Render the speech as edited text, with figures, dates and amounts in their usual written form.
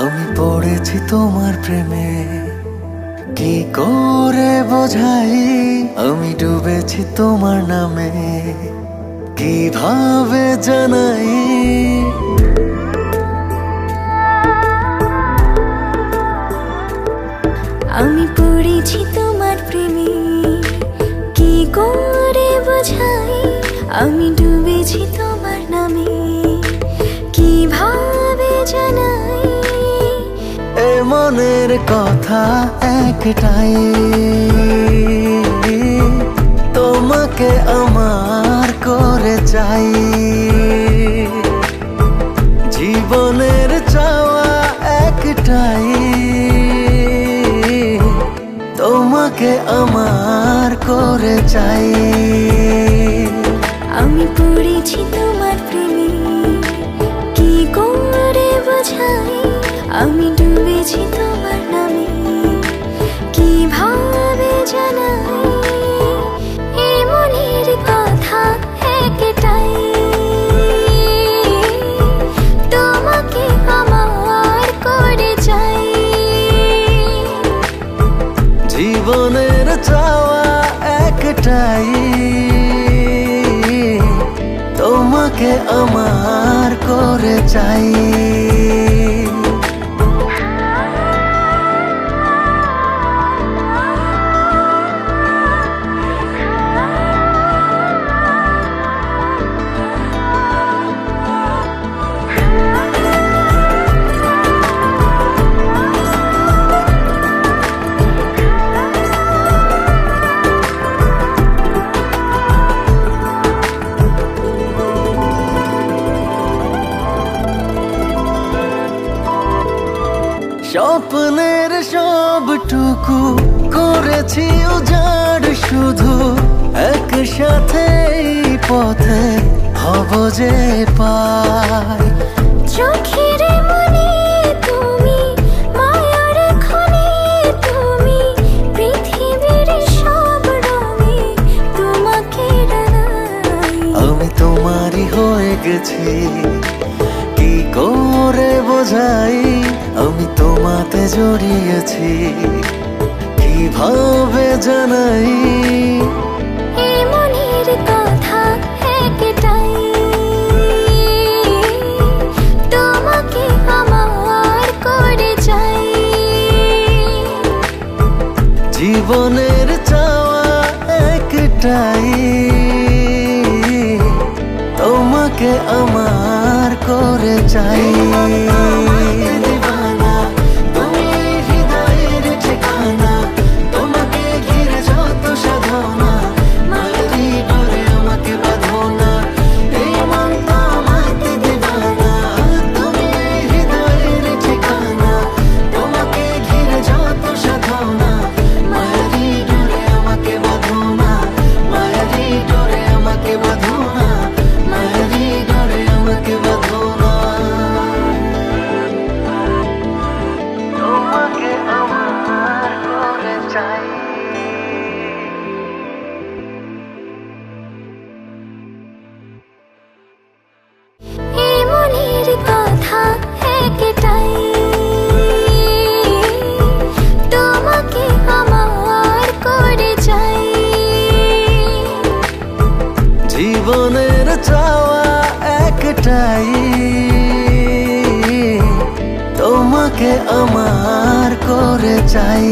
আমি পড়েছি তোমার প্রেমে, কি করে বোঝাই? আমি ডুবেছি তোমার নামে, কিভাবে জানাই? আমি পড়েছি তোমার প্রেমে, কি করে বোঝাই? আমি ডুবেছি তোমার নামে, কিভাবে জানাই? এ মনের কথা একটাই, তোমাকে আমার করে চাই। জীবনের চাওয়া একটাই, তোমাকে আমার করে চাই। আমি পড়েছি তোমার প্রেমে, কি করে বোঝাই? আমি ডুবেছি তোমার নামে, কিভাবে জানাই? এই মনের কথা একটাই, তোমাকে আমার করে চাই। জীবনের চাওয়া একটাই, তোমাকে আমার করে চাই। স্বপ্নের সবটুকু করেছি উজাড়, শুধু একসাথে পথে হব যে পার। চোখের মনে তুমি, মায়ার খনি তুমি, পৃথিবীর সব রঙে তোমাকে ডানাই। আমি তোমারই হয়ে গেছি, কি করে বোঝাই? আমি তোমাতে জড়িয়েছি, কিভাবে জানাই? এই মনের কথা একটাই, তোমাকে আমার করে চাই। জীবনের চাওয়া একটাই, তোমাকে আমার করে চাই। এই মনের কথা একটাই, তোমাকে আমার করে চাই। জীবনের চাওয়া একটাই, তোমাকে আমার করে চাই।